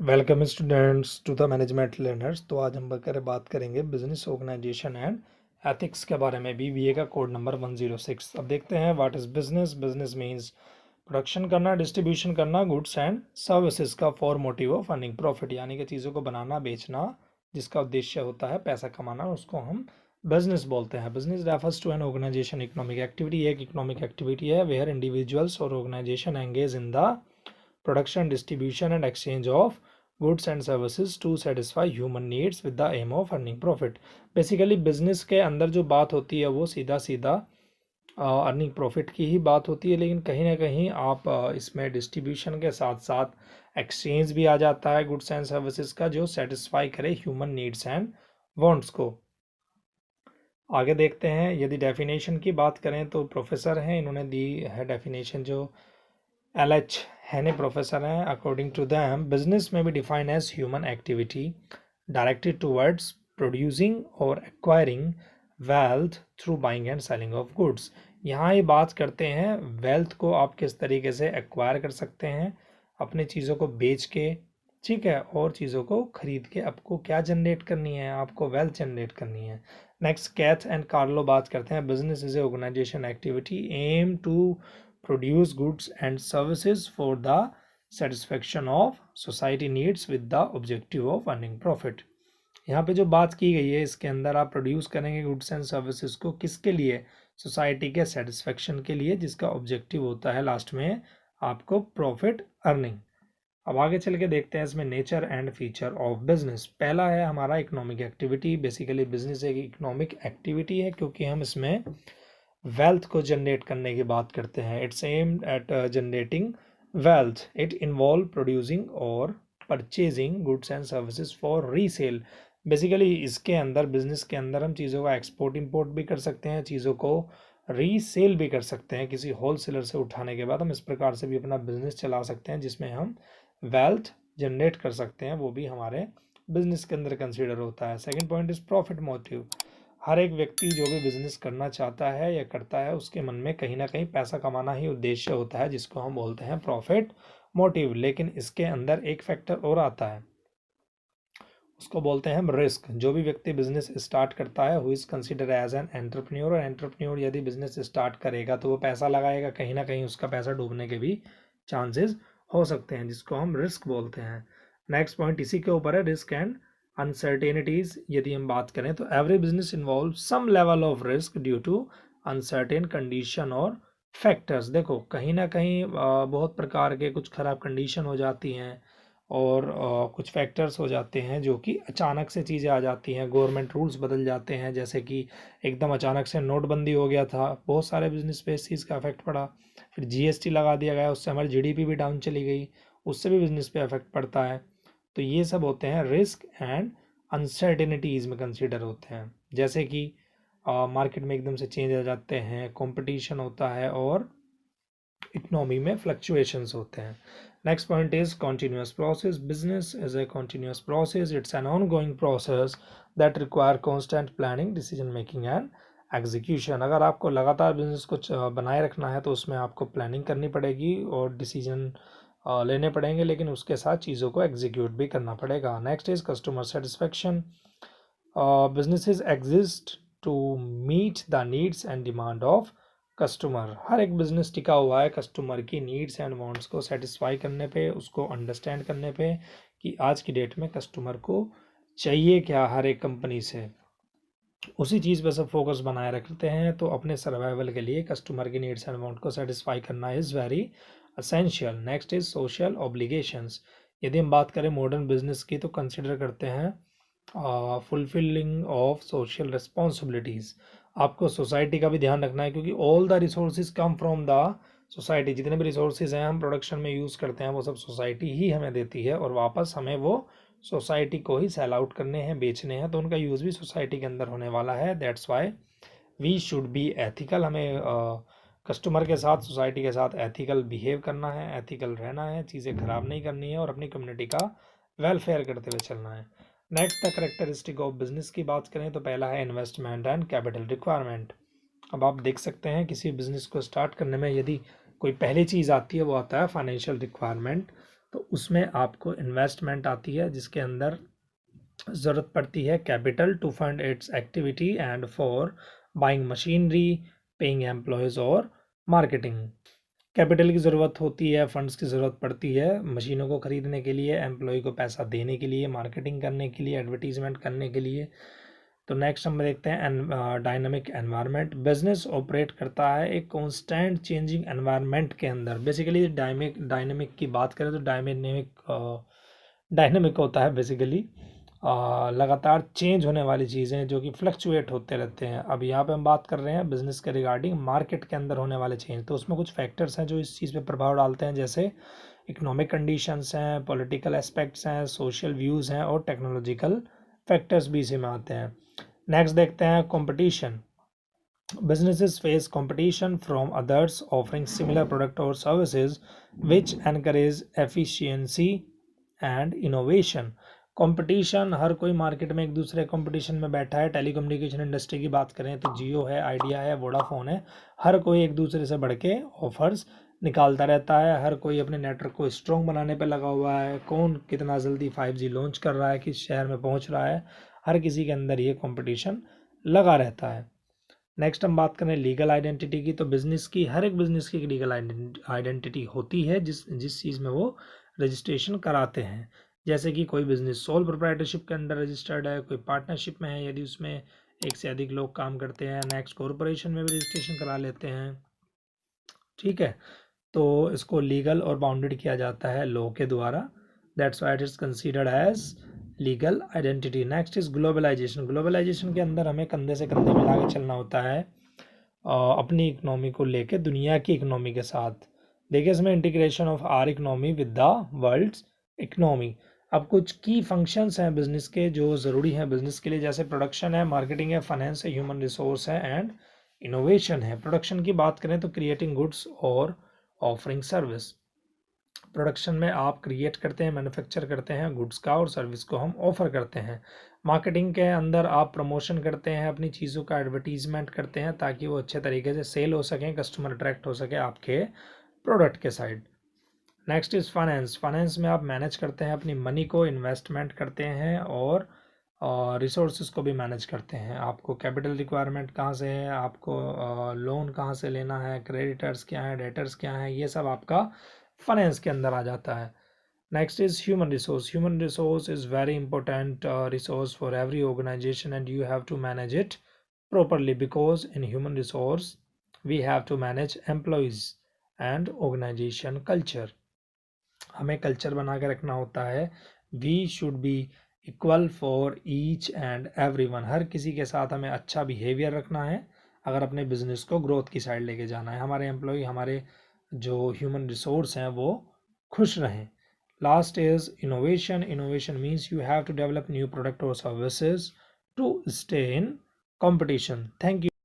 Welcome students to the management learners. तो आज हम बात करेंगे बिजनेस ऑर्गेनाइजेशन एंड एथिक्स के बारे में, बीबीए का कोड नंबर 106। अब देखते हैं what is business. Business means production करना, डिस्ट्रीब्यूशन करना गुड्स एंड सर्विसेज का for motive of earning profit, यानी कि चीज़ों को बनाना, बेचना, जिसका उद्देश्य होता है पैसा कमाना, उसको हम बिजनेस बोलते हैं। Business refers to an organisation economic activity, एक इकोनॉमिक एक्टिविटी है वेयर इंडिविजुअल्स और organisation engage in the production, distribution and exchange of goods and services to satisfy human needs with the aim of earning profit. Basically business के अंदर जो बात होती है वो सीधा सीधा अर्निंग प्रॉफिट की ही बात होती है, लेकिन कहीं ना कहीं आप इसमें डिस्ट्रीब्यूशन के साथ साथ एक्सचेंज भी आ जाता है गुड्स एंड सर्विसेज का, जो सेटिस्फाई करे ह्यूमन नीड्स एंड वांट्स को। आगे देखते हैं, यदि डेफिनेशन की बात करें तो प्रोफेसर हैं, इन्होंने दी है डेफिनेशन, जो LH हैने प्रोफेसर हैं। अकॉर्डिंग टू दैम बिजनेस में be define as human activity directed towards producing और acquiring wealth through buying and selling of goods. यहाँ ये बात करते हैं वेल्थ को आप किस तरीके से एक्वायर कर सकते हैं अपने चीज़ों को बेच के, ठीक है, और चीज़ों को खरीद के आपको क्या जनरेट करनी है, आपको वेल्थ जनरेट करनी है। नेक्स्ट कैथ एंड कार्लो बात करते हैं business is a organisation activity aim to produce goods and services for the satisfaction of society needs with the objective of earning profit। यहाँ पे जो बात की गई है इसके अंदर आप प्रोड्यूस करेंगे गुड्स एंड सर्विसेज को किसके लिए, सोसाइटी के सेटिस्फेक्शन के लिए, जिसका ऑब्जेक्टिव होता है लास्ट में आपको प्रॉफिट अर्निंग। अब आगे चल के देखते हैं इसमें nature and feature of business. पहला है हमारा इकोनॉमिक एक्टिविटी। बेसिकली बिजनेस एक इकोनॉमिक एक्टिविटी है क्योंकि हम इसमें वेल्थ को जनरेट करने की बात करते हैं। It's aimed at generating wealth. It involve producing और purchasing goods and services for resale. Basically इसके अंदर, बिजनेस के अंदर हम चीज़ों का एक्सपोर्ट इंपोर्ट भी कर सकते हैं, चीज़ों को रीसेल भी कर सकते हैं। किसी होलसेलर से उठाने के बाद हम इस प्रकार से भी अपना बिजनेस चला सकते हैं जिसमें हम वेल्थ जनरेट कर सकते हैं, वो भी हमारे बिजनेस के अंदर कंसिडर होता है। Second point is profit motive. हर एक व्यक्ति जो भी बिजनेस करना चाहता है या करता है उसके मन में कहीं ना कहीं पैसा कमाना ही उद्देश्य होता है, जिसको हम बोलते हैं प्रॉफिट मोटिव। लेकिन इसके अंदर एक फैक्टर और आता है, उसको बोलते हैं हम रिस्क। जो भी व्यक्ति बिजनेस स्टार्ट करता है who is consider as an entrepreneur, और एंटरप्रेन्योर यदि बिजनेस स्टार्ट करेगा तो वो पैसा लगाएगा, कहीं ना कहीं उसका पैसा डूबने के भी चांसेस हो सकते हैं, जिसको हम रिस्क बोलते हैं। नेक्स्ट पॉइंट इसी के ऊपर है, रिस्क एंड अनसर्टेनिटीज। यदि हम बात करें तो every business involve some level of risk due to uncertain condition और फैक्टर्स। देखो कहीं ना कहीं बहुत प्रकार के कुछ खराब कंडीशन हो जाती हैं और कुछ फैक्टर्स हो जाते हैं जो कि अचानक से चीज़ें आ जाती हैं, गवर्नमेंट रूल्स बदल जाते हैं। जैसे कि एकदम अचानक से नोटबंदी हो गया था, बहुत सारे बिजनेस पे इस चीज़ का इफेक्ट पड़ा। फिर GST लगा दिया गया, उससे हमारी GDP भी डाउन चली गई, उससे भी बिजनेस पे इफेक्ट पड़ता है। तो ये सब होते हैं रिस्क एंड अनसर्टेनिटीज में कंसिडर होते हैं। जैसे कि मार्केट में एकदम से चेंज आ जाते हैं, कंपटीशन होता है और इकोनॉमी में फ्लक्चुएशंस होते हैं। Next point is continuous process. Business is a continuous process. It's an ongoing process that require constant planning, decision making and execution. अगर आपको लगातार बिजनेस को बनाए रखना है तो उसमें आपको प्लानिंग करनी पड़ेगी और डिसीजन लेने पड़ेंगे, लेकिन उसके साथ चीज़ों को एग्जीक्यूट भी करना पड़ेगा। Next is customer satisfaction. Businesses exist to meet the needs and demand of customer. हर एक बिजनेस टिका हुआ है कस्टमर की नीड्स एंड वांट्स को सेटिस्फाई करने पे, उसको अंडरस्टैंड करने पे कि आज की डेट में कस्टमर को चाहिए क्या हर एक कंपनी से, उसी चीज़ पे सब फोकस बनाए रखते हैं। तो अपने सर्वाइवल के लिए कस्टमर की नीड्स एंड वांट को सेटिस्फाई करना is very essential. Next is social obligations. यदि हम बात करें मॉडर्न बिजनेस की तो कंसिडर करते हैं फुलफिलिंग ऑफ सोशल रिस्पॉन्सिबिलिटीज़। आपको सोसाइटी का भी ध्यान रखना है क्योंकि all the resources come from the society. जितने भी रिसोर्सेज हैं हम प्रोडक्शन में यूज़ करते हैं वो सब सोसाइटी ही हमें देती है और वापस हमें वो सोसाइटी को ही सेल आउट करने हैं, बेचने हैं, तो उनका यूज़ भी सोसाइटी के अंदर होने वाला है। That's why we should be ethical. हमें कस्टमर के साथ, सोसाइटी के साथ एथिकल बिहेव करना है, एथिकल रहना है, चीज़ें ख़राब नहीं करनी है और अपनी कम्युनिटी का वेलफेयर करते हुए चलना है। Next the characteristic of business की बात करें तो पहला है इन्वेस्टमेंट एंड कैपिटल रिक्वायरमेंट। अब आप देख सकते हैं किसी बिजनेस को स्टार्ट करने में यदि कोई पहली चीज़ आती है वो आता है फाइनेंशियल रिक्वायरमेंट। तो उसमें आपको इन्वेस्टमेंट आती है, जिसके अंदर ज़रूरत पड़ती है capital to fund its activity and for buying machinery, paying employees और मार्केटिंग। कैपिटल की ज़रूरत होती है, फंड्स की ज़रूरत पड़ती है मशीनों को ख़रीदने के लिए, एम्प्लॉय को पैसा देने के लिए, मार्केटिंग करने के लिए, एडवर्टीजमेंट करने के लिए। तो नेक्स्ट हम देखते हैं डायनामिक एनवायरनमेंट। बिजनेस ऑपरेट करता है एक कॉन्स्टेंट चेंजिंग एनवायरनमेंट के अंदर। बेसिकली डायनेमिक की बात करें तो डायनेमिक होता है बेसिकली लगातार चेंज होने वाली चीज़ें जो कि फ्लक्चुएट होते रहते हैं। अब यहाँ पे हम बात कर रहे हैं बिजनेस के रिगार्डिंग मार्केट के अंदर होने वाले चेंज। तो उसमें कुछ फैक्टर्स हैं जो इस चीज़ पे प्रभाव डालते हैं, जैसे इकोनॉमिक कंडीशंस हैं, पॉलिटिकल एस्पेक्ट्स हैं, सोशल व्यूज़ हैं और टेक्नोलॉजिकल फैक्टर्स भी इसी में आते हैं। नेक्स्ट देखते हैं competition. Businesses face competition from others offering similar product or services which encourage efficiency and innovation. Competition, हर कोई मार्केट में एक दूसरे कंपटीशन में बैठा है। टेलीकम्युनिकेशन इंडस्ट्री की बात करें तो जियो है, आइडिया है, वोडाफोन है, हर कोई एक दूसरे से बढ़ के ऑफर्स निकालता रहता है। हर कोई अपने नेटवर्क को स्ट्रॉन्ग बनाने पे लगा हुआ है। कौन कितना जल्दी 5G लॉन्च कर रहा है, किस शहर में पहुंच रहा है, हर किसी के अंदर ये कंपटीशन लगा रहता है। नेक्स्ट हम बात करें लीगल आइडेंटिटी की। तो बिजनेस की, हर एक बिजनेस की लीगल आइडेंटिटी होती है जिस चीज़ में वो रजिस्ट्रेशन कराते हैं। जैसे कि कोई बिजनेस सोल प्रोप्राइटरशिप के अंडर रजिस्टर्ड है, कोई पार्टनरशिप में है यदि उसमें एक से अधिक लोग काम करते हैं। नेक्स्ट कॉरपोरेशन में भी रजिस्ट्रेशन करा लेते हैं। ठीक है, तो इसको लीगल और बाउंडेड किया जाता है लॉ के द्वारा। That's why it is considered as legal identity. Next is globalisation. Globalisation के अंदर हमें कंधे से कंधे मिला के चलना होता है अपनी इकोनॉमी को लेके दुनिया की इकोनॉमी के साथ। देखिए इसमें integration of our economy with the world's economy. अब कुछ की फंक्शंस हैं बिजनेस के जो ज़रूरी हैं बिजनेस के लिए, जैसे प्रोडक्शन है, मार्केटिंग है, फाइनेंस है, ह्यूमन रिसोर्स है एंड इनोवेशन है। प्रोडक्शन की बात करें तो क्रिएटिंग गुड्स और ऑफरिंग सर्विस। प्रोडक्शन में आप क्रिएट करते हैं, मैन्युफैक्चर करते हैं गुड्स का, और सर्विस को हम ऑफर करते हैं। मार्केटिंग के अंदर आप प्रमोशन करते हैं, अपनी चीज़ों का एडवर्टीजमेंट करते हैं ताकि वो अच्छे तरीके से सेल हो सकें, कस्टमर अट्रैक्ट हो सके आपके प्रोडक्ट के side. Next is finance. Finance में आप मैनेज करते हैं अपनी मनी को, इन्वेस्टमेंट करते हैं और रिसोर्सेज को भी मैनेज करते हैं। आपको कैपिटल रिक्वायरमेंट कहाँ से है, आपको लोन कहाँ से लेना है, क्रेडिटर्स क्या हैं, डेटर्स क्या हैं, ये सब आपका फाइनेंस के अंदर आ जाता है। Next is human resource. Human resource is very important resource for every organisation and you have to manage it properly because in human resource we have to manage employees and organization culture। हमें culture बना के रखना होता है। We should be equal for each and everyone. हर किसी के साथ हमें अच्छा बिहेवियर रखना है अगर अपने बिजनेस को ग्रोथ की साइड लेके जाना है। हमारे एम्प्लॉय, हमारे जो ह्यूमन रिसोर्स हैं वो खुश रहें। Last is innovation. Innovation means you have to develop new product और services to stay in competition। Thank you।